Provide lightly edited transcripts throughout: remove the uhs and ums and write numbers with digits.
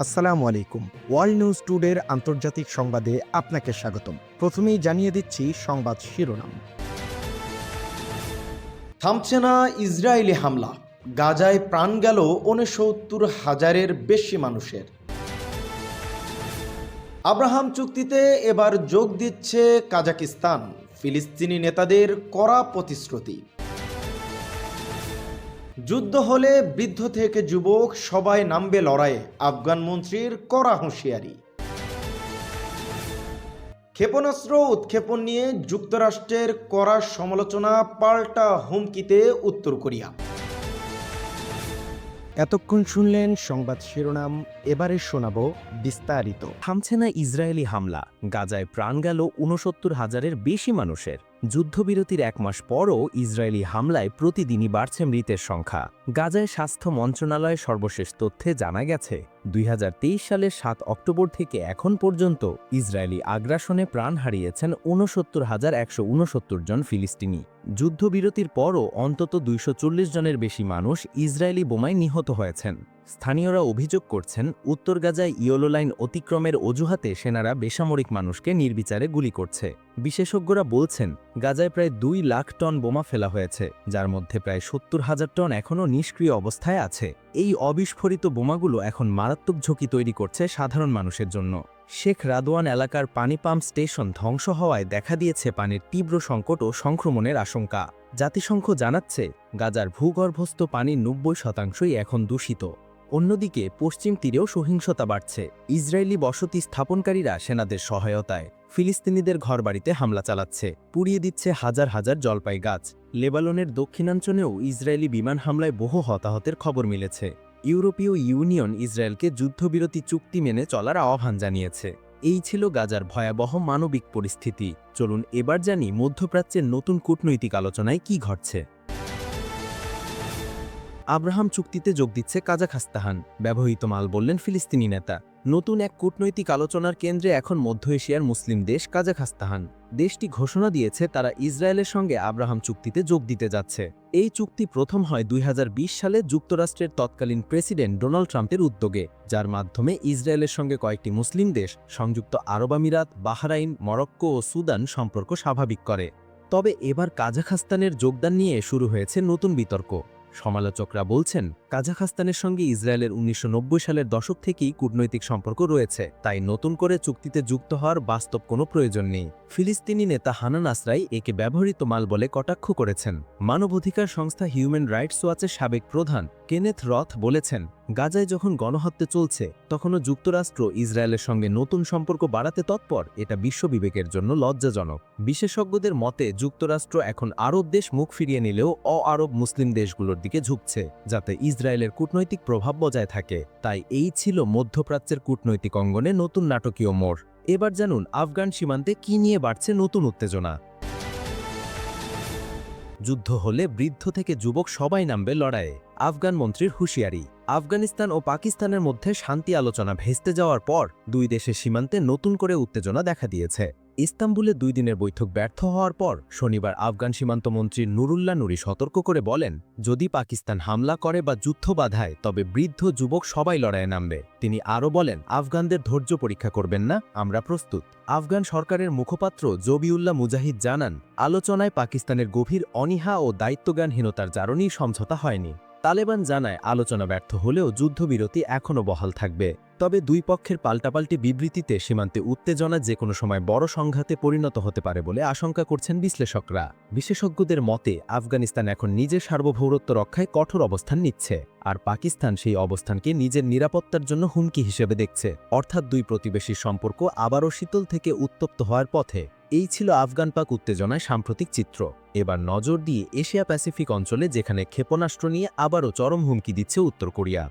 আসসালামু আলাইকুম। World news টুডের আন্তর্জাতিক সংবাদে আপনাকে স্বাগতম। প্রথমেই জানিয়ে দিচ্ছি সংবাদ শিরোনাম। থামছে না ইসরায়েলি হামলা, গাজায় প্রাণ গেল ৬৯,০০০-এর বেশি মানুষের। আব্রাহাম চুক্তিতে এবার যোগ দিচ্ছে কাজাকিস্তান, ফিলিস্তিনি নেতাদের কড়া প্রতিশ্রুতি। যুদ্ধ হলে বৃদ্ধ থেকে যুবক সবাই নামবে লড়াইয়ে, আফগান মন্ত্রীর কড়া হুঁশিয়ারি। ক্ষেপণাস্ত্র উৎক্ষেপণ নিয়ে যুক্তরাষ্ট্রের কড়া সমালোচনা, পাল্টা হুমকিতে উত্তর কোরিয়া। এতক্ষণ শুনলেন সংবাদ শিরোনাম, এবারে শোনাব বিস্তারিত। থামছে না ইসরায়েলি হামলা, গাজায় প্রাণ গেল ৬৯,০০০-এর বেশি মানুষের। যুদ্ধবিরতির এক মাস পরও ইসরায়েলি হামলায় প্রতিদিনই বাড়ছে মৃতের সংখ্যা। গাজায় স্বাস্থ্য মন্ত্রণালয়ের সর্বশেষ তথ্যে জানা গেছে ২০২৩ সালের ৭ অক্টোবর থেকে এখন পর্যন্ত ইসরায়েলি আগ্রাসনে প্রাণ হারিয়েছেন ৬৯,১৬৯ জন ফিলিস্তিনি। যুদ্ধবিরতির পরও অন্তত ২৪০ জনের বেশি মানুষ ইসরায়েলি বোমায় নিহত হয়েছেন। স্থানীয়রা অভিযোগ করছেন, উত্তর গাজায় ইয়েলো লাইন অতিক্রমের অজুহাতে সেনারা বেসামরিক মানুষকে নির্বিচারে গুলি করছে। বিশেষজ্ঞরা বলছেন, গাজায় প্রায় ২ লাখ টন বোমা ফেলা হয়েছে, যার মধ্যে প্রায় ৭০,০০০ টন এখনও নিষ্ক্রিয় অবস্থায় আছে। এই অবিস্ফোরিত বোমাগুলো এখন মারাত্মক ঝুঁকি তৈরি করছে সাধারণ মানুষের জন্য। শেখ রাদওয়ান এলাকার পানি পাম্প স্টেশন ধ্বংস হওয়ায় দেখা দিয়েছে পানির তীব্র সংকট ও সংক্রমণের আশঙ্কা। জাতিসংঘ জানাচ্ছে, গাজার ভূগর্ভস্থ পানির ৯০% এখন দূষিত। অন্যদিকে পশ্চিম তীরেও সহিংসতা বাড়ছে। ইসরায়েলি বসতি স্থাপনকারীরা সেনাদের সহায়তায় ফিলিস্তিনিদের ঘরবাড়িতে হামলা চালাচ্ছে, পুড়িয়ে দিচ্ছে হাজার হাজার জলপাই গাছ। লেবাননের দক্ষিণাঞ্চলেও ইসরায়েলি বিমান হামলায় বহু হতাহতের খবর মিলেছে। ইউরোপীয় ইউনিয়ন ইসরায়েলকে যুদ্ধবিরতি চুক্তি মেনে চলার আহ্বান জানিয়েছে। এই ছিল গাজার ভয়াবহ মানবিক পরিস্থিতি। চলুন এবার জানি মধ্যপ্রাচ্যের নতুন কূটনৈতিক আলোচনায় কি ঘটছে। আব্রাহাম চুক্তিতে যোগ দিচ্ছে কাজাখস্তান, ব্যবহৃত মাল বললেন ফিলিস্তিনি নেতা। নতুন এক কূটনৈতিক আলোচনার কেন্দ্রে এখন মধ্য এশিয়ার মুসলিম দেশ কাজাখস্তান। দেশটি ঘোষণা দিয়েছে তারা ইসরায়েলের সঙ্গে আব্রাহাম চুক্তিতে যোগ দিতে যাচ্ছে। এই চুক্তি প্রথম হয় ২০২০ সালে যুক্তরাষ্ট্রের তৎকালীন প্রেসিডেন্ট ডোনাল্ড ট্রাম্পের উদ্যোগে, যার মাধ্যমে ইসরায়েলের সঙ্গে কয়েকটি মুসলিম দেশ, সংযুক্ত আরব আমিরাত, বাহরাইন, মরক্কো ও সুদান সম্পর্ক স্বাভাবিক করে। তবে এবার কাজাখস্তানের যোগদান নিয়ে শুরু হয়েছে নতুন বিতর্ক। সমালোচকরা বলছেন, কাজাখস্তানের সঙ্গে ইসরায়েলের ১৯৯০ সালের দশক থেকেই কূটনৈতিক সম্পর্ক রয়েছে, তাই নতুন করে চুক্তিতে যুক্ত হওয়ার বাস্তব কোনো প্রয়োজন নেই। ফিলিস্তিনি নেতা হানান আসরাই একে ব্যবহৃত মাল বলে কটাক্ষ করেছেন। মানবাধিকার সংস্থা হিউম্যান রাইটস ওয়াচের সাবেক প্রধান কেনেথ রথ বলেছেন, গাজায় যখন গণহত্যা চলছে তখনও যুক্তরাষ্ট্র ইসরায়েলের সঙ্গে নতুন সম্পর্ক বাড়াতে তৎপর, এটা বিশ্ববিবেকের জন্য লজ্জাজনক। বিশেষজ্ঞদের মতে যুক্তরাষ্ট্র এখন আরব দেশ মুখ ফিরিয়ে নিলেও অ-আরব মুসলিম দেশগুলোর দিকে ঝুঁকছে, যাতে ইসরায়েলের কূটনৈতিক প্রভাব বজায় থাকে। তাই এই ছিল মধ্যপ্রাচ্যের কূটনৈতিক অঙ্গনে নতুন নাটকীয় মোড়। এবার জানুন আফগান সীমান্তে কি নিয়ে বাড়ছে নতুন উত্তেজনা। যুদ্ধ হলে বৃদ্ধ থেকে যুবক সবাই নামবে লড়াইয়ে, আফগান মন্ত্রীর হুঁশিয়ারি। আফগানিস্তান ও পাকিস্তানের মধ্যে শান্তি আলোচনা ভেস্তে যাওয়ার পর দুই দেশের সীমান্তে নতুন করে উত্তেজনা দেখা দিয়েছে। ইস্তাম্বুলে ২ দিনের বৈঠক ব্যর্থ হওয়ার পর শনিবার আফগান সীমান্ত মন্ত্রী নুরুল্লাহ নুরি সতর্ক করে বলেন, যদি পাকিস্তান হামলা করে বা যুদ্ধ বাধায় তবে বৃদ্ধ যুবক সবাই লড়াইয়ে নামবে। তিনি আরও বলেন, আফগানদের ধৈর্য পরীক্ষা করবেন না, আমরা প্রস্তুত। আফগান সরকারের মুখপাত্র জবিউল্লাহ মুজাহিদ জানান, আলোচনায় পাকিস্তানের গভীর অনীহা ও দায়িত্বজ্ঞানহীনতার জারণেই সমঝোতা হয়নি। তালেবান জানায়, আলোচনা ব্যর্থ হলেও যুদ্ধবিরতি এখনও বহাল থাকবে। তবে দুই পক্ষের পাল্টাপাল্টি বিবৃতিতে সীমান্তে উত্তেজনা যে কোনো সময় বড় সংঘাতে পরিণত হতে পারে বলে আশঙ্কা করছেন বিশ্লেষকরা। বিশেষজ্ঞদের মতে আফগানিস্তান এখন নিজের সার্বভৌমত্ব রক্ষায় কঠোর অবস্থান নিচ্ছে, আর পাকিস্তান সেই অবস্থানকে নিজের নিরাপত্তার জন্য হুমকি হিসেবে দেখছে। অর্থাৎ দুই প্রতিবেশীর সম্পর্ক আবারও শীতল থেকে উত্তপ্ত হওয়ার পথে। এই ছিল আফগান পাক উত্তেজনায় সাম্প্রতিক চিত্র। এবার নজর দিয়ে এশিয়া প্যাসিফিক অঞ্চলে, যেখানে ক্ষেপণাস্ত্র নিয়ে আবারও চরম হুমকি দিচ্ছে উত্তর কোরিয়া।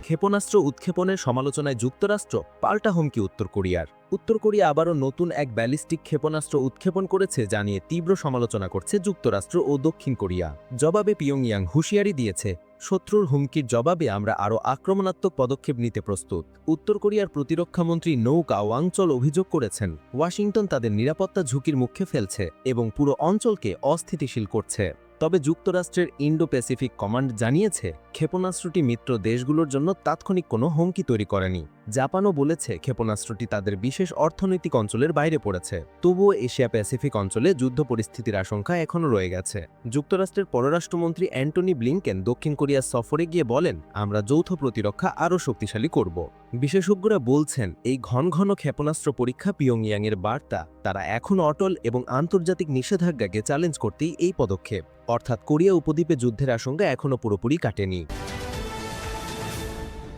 ক্ষেপণাস্ত্র উৎক্ষেপণের সমালোচনায় যুক্তরাষ্ট্র, পাল্টা হুমকি উত্তর কোরিয়ার। উত্তর কোরিয়া আবারও নতুন এক ব্যালিস্টিক ক্ষেপণাস্ত্র উৎক্ষেপণ করেছে, জানিয়ে তীব্র সমালোচনা করছে যুক্তরাষ্ট্র ও দক্ষিণ কোরিয়া। জবাবে পিয়ংইয়াং হুঁশিয়ারি দিয়েছে, শত্রুর হুমকির জবাবে আমরা আরও আক্রমণাত্মক পদক্ষেপ নিতে প্রস্তুত। উত্তর কোরিয়ার প্রতিরক্ষামন্ত্রী নৌকা ওয়াংচল অভিযোগ করেছেন, ওয়াশিংটন তাদের নিরাপত্তা ঝুঁকির মুখে ফেলছে এবং পুরো অঞ্চলকে অস্থিতিশীল করছে। তবে যুক্তরাষ্ট্রের ইন্ডো প্যাসিফিক কমান্ড জানিয়েছে ক্ষেপণাস্ত্রটি মিত্র দেশগুলোর জন্য তাৎক্ষণিক কোনো হুমকি তৈরি করেনি। জাপানও বলেছে ক্ষেপণাস্ত্রটি তাদের বিশেষ অর্থনৈতিক অঞ্চলের বাইরে পড়েছে। তবুও এশিয়া প্যাসিফিক অঞ্চলে যুদ্ধ পরিস্থিতির আশঙ্কা এখনও রয়ে গেছে। যুক্তরাষ্ট্রের পররাষ্ট্রমন্ত্রী অ্যান্টনি ব্লিংকেন দক্ষিণ কোরিয়া সফরে গিয়ে বলেন, আমরা যৌথ প্রতিরক্ষা আরও শক্তিশালী করব। বিশেষজ্ঞরা বলছেন এই ঘন ঘন ক্ষেপণাস্ত্র পরীক্ষা পিয়ংইয়াংয়ের বার্তা তারা এখন অটল এবং আন্তর্জাতিক নিষেধাজ্ঞাকে চ্যালেঞ্জ করতেই এই পদক্ষেপ, অর্থাৎ কোরিয়া উপদ্বীপে যুদ্ধের আশঙ্কা এখনও পুরোপুরি কাটেনি।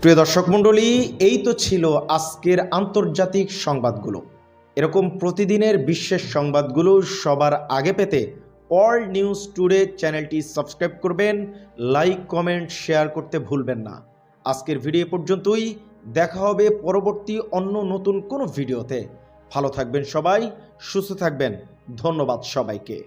প্রিয় দর্শক মণ্ডলী, এই তো ছিল আজকের আন্তর্জাতিক সংবাদগুলো। এরকম প্রতিদিনের বিশ্বের সংবাদগুলো সবার আগে পেতে ওয়ার্ল্ড নিউজ টুডে চ্যানেলটি সাবস্ক্রাইব করবেন, লাইক কমেন্ট শেয়ার করতে ভুলবেন না। আজকের ভিডিও পর্যন্তই, দেখা হবে পরবর্তী অন্য নতুন কোনো ভিডিওতে। ভালো থাকবেন সবাই, সুস্থ থাকবেন। ধন্যবাদ সবাইকে।